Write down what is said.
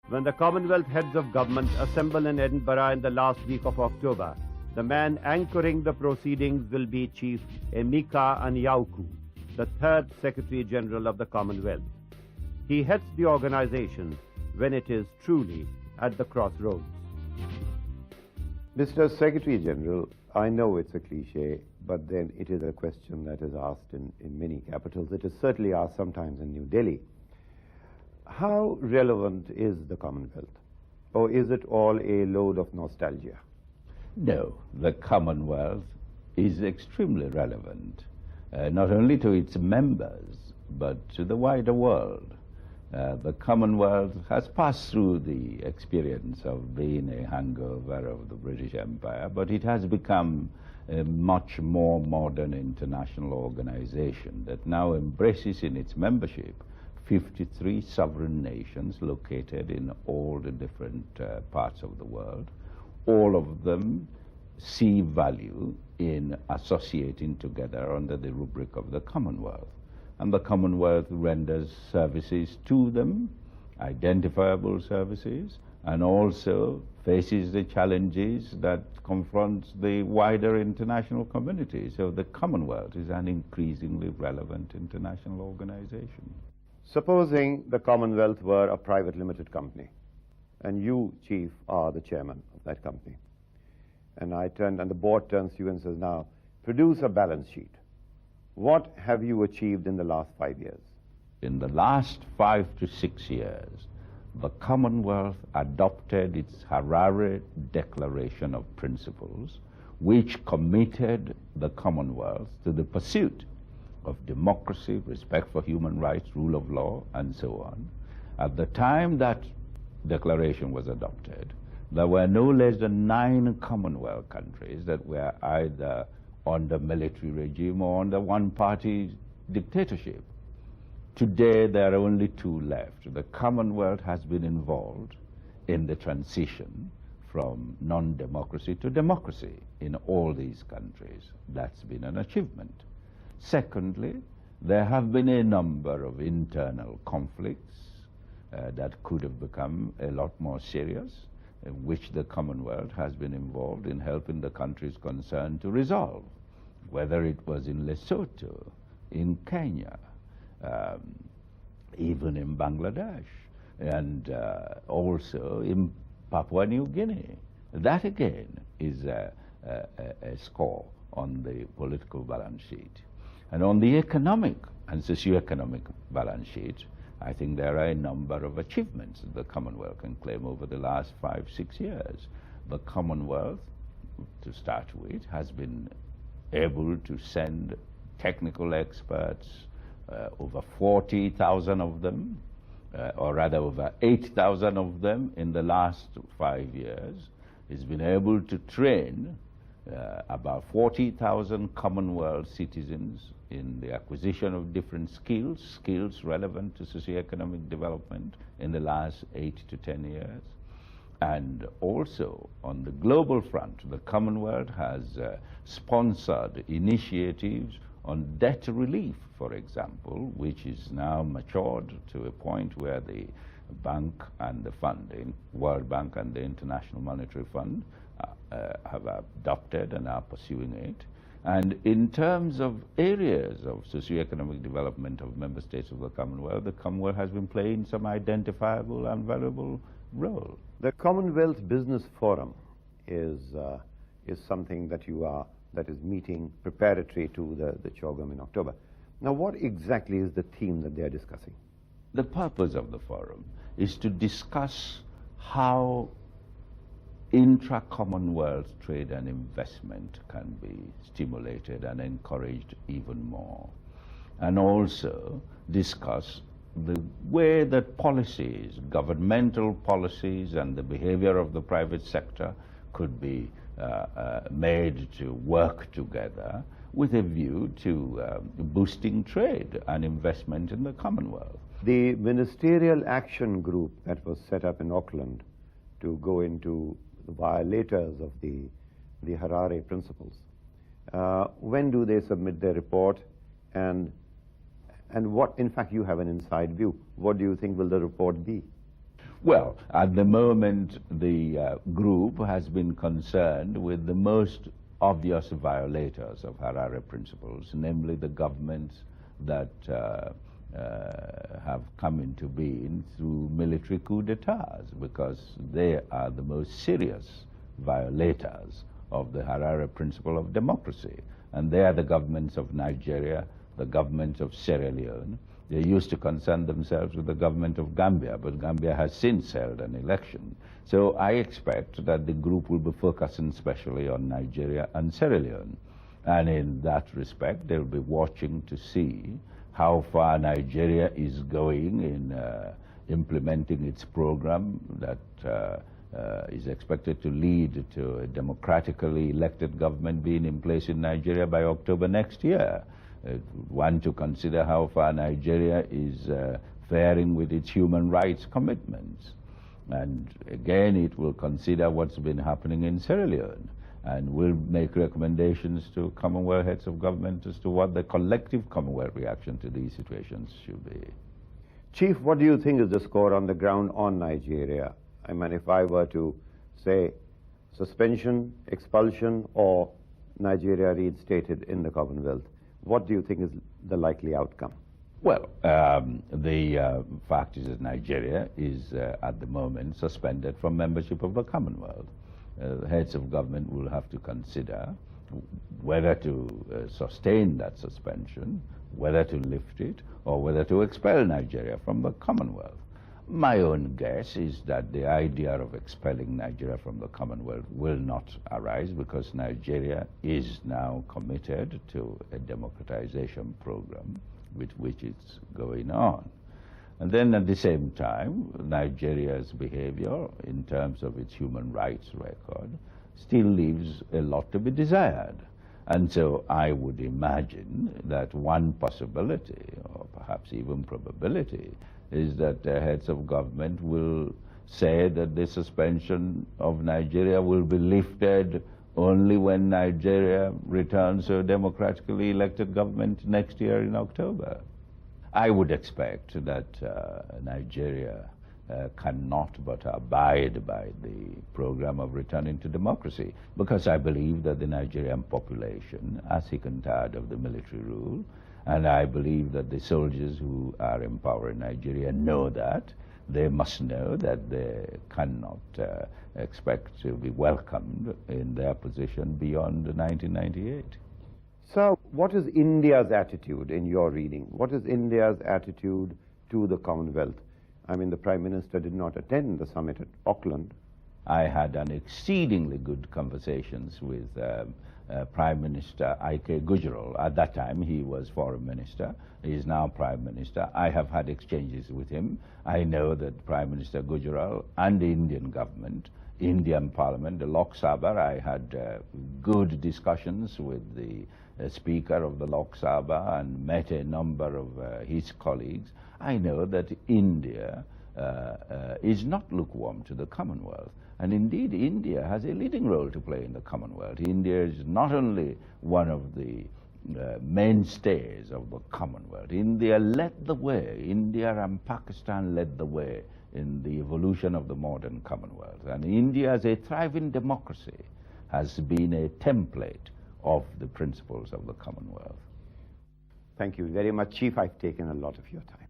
When the Commonwealth Heads of Government assemble in Edinburgh in the last week of October, the man anchoring the proceedings will be Chief Emeka Anyaoku, the third Secretary-General of the Commonwealth. He heads the organization when it is truly at the crossroads. Mr. Secretary-General, I know it's a cliche, but then it is a question that is asked in many capitals. It is certainly asked sometimes in New Delhi. How relevant is the Commonwealth? Or is it all a load of nostalgia? No, the Commonwealth is extremely relevant, not only to its members, but to the wider world. The Commonwealth has passed through the experience of being a hangover of the British Empire, but it has become a much more modern international organization that now embraces in its membership 53 sovereign nations located in all the different parts of the world. All of them see value in associating together under the rubric of the Commonwealth. And the Commonwealth renders services to them, identifiable services, and also faces the challenges that confront the wider international community. So the Commonwealth is an increasingly relevant international organization. Supposing the Commonwealth were a private limited company, and you, Chief, are the chairman of that company, and the board turns to you and says, now, produce a balance sheet. What have you achieved in the last 5 years? In the last 5 to 6 years, the Commonwealth adopted its Harare Declaration of Principles, which committed the Commonwealth to the pursuit of democracy, respect for human rights, rule of law, and so on. At the time that declaration was adopted, there were no less than 9 Commonwealth countries that were either under military regime or under one-party dictatorship. Today, there are only 2 left. The Commonwealth has been involved in the transition from non-democracy to democracy in all these countries. That's been an achievement. Secondly, there have been a number of internal conflicts that could have become a lot more serious, in which the Commonwealth has been involved in helping the countries concerned to resolve, whether it was in Lesotho, in Kenya, even in Bangladesh, and also in Papua New Guinea. That again is a score on the political balance sheet. And on the economic and socio-economic balance sheet, I think there are a number of achievements that the Commonwealth can claim over the last 5, 6 years. The Commonwealth, to start with, has been able to send technical experts, over 40,000 of them, or rather over 8,000 of them in the last 5 years. It's been able to train about 40,000 Commonwealth citizens in the acquisition of different skills relevant to socioeconomic development in the last 8 to 10 years. And also on the global front, the Commonwealth has sponsored initiatives on debt relief, for example, which is now matured to a point where the bank and the funding, World Bank and the International Monetary Fund, have adopted and are pursuing it. And in terms of areas of socioeconomic development of member states of the Commonwealth has been playing some identifiable and valuable role. The Commonwealth Business Forum is something that that is meeting preparatory to the CHOGM in October. Now, what exactly is the theme that they are discussing? The purpose of the forum is to discuss how intra-Commonwealth trade and investment can be stimulated and encouraged even more, and also discuss the way that policies, governmental policies, and the behavior of the private sector could be made to work together with a view to boosting trade and investment in the Commonwealth. The Ministerial Action Group that was set up in Auckland to go into the violators of the Harare Principles, when do they submit their report, and what, in fact, you have an inside view. What do you think will the report be? Well, at the moment, the group has been concerned with the most obvious violators of Harare principles, namely the governments that have come into being through military coup d'etats, because they are the most serious violators of the Harare principle of democracy. And they are the governments of Nigeria, the government of Sierra Leone. They used to concern themselves with the government of Gambia, but Gambia has since held an election. So I expect that the group will be focusing especially on Nigeria and Sierra Leone. And in that respect, they'll be watching to see how far Nigeria is going in implementing its program that is expected to lead to a democratically elected government being in place in Nigeria by October next year. Want to consider how far Nigeria is faring with its human rights commitments. And again, it will consider what's been happening in Sierra Leone, and will make recommendations to Commonwealth Heads of Government as to what the collective Commonwealth reaction to these situations should be. Chief, what do you think is the score on the ground on Nigeria? I mean, if I were to say suspension, expulsion, or Nigeria reinstated in the Commonwealth, what do you think is the likely outcome? Well, the fact is that Nigeria is at the moment suspended from membership of the Commonwealth. The heads of government will have to consider whether to sustain that suspension, whether to lift it, or whether to expel Nigeria from the Commonwealth. My own guess is that the idea of expelling Nigeria from the Commonwealth will not arise, because Nigeria is now committed to a democratization program with which it's going on. And then at the same time, Nigeria's behavior in terms of its human rights record still leaves a lot to be desired. And so I would imagine that one possibility, or perhaps even probability, is that the heads of government will say that the suspension of Nigeria will be lifted only when Nigeria returns to a democratically elected government next year in October. I would expect that Nigeria cannot but abide by the program of returning to democracy, because I believe that the Nigerian population are sick and tired of the military rule, and I believe that the soldiers who are in power in Nigeria know that. They must know that they cannot expect to be welcomed in their position beyond 1998. So what is India's attitude in your reading? What is India's attitude to the Commonwealth? I mean, the Prime Minister did not attend the summit at Auckland. I had an exceedingly good conversations with Prime Minister I.K. Gujaral. At that time, he was Foreign Minister. He is now Prime Minister. I have had exchanges with him. I know that Prime Minister Gujaral and the Indian government, Indian Parliament, the Lok Sabha, I had good discussions with the Speaker of the Lok Sabha and met a number of his colleagues. I know that India is not lukewarm to the Commonwealth. And indeed, India has a leading role to play in the Commonwealth. India is not only one of the mainstays of the Commonwealth. India led the way. India and Pakistan led the way in the evolution of the modern Commonwealth. And India, as a thriving democracy, has been a template of the principles of the Commonwealth. Thank you very much, Chief. I've taken a lot of your time.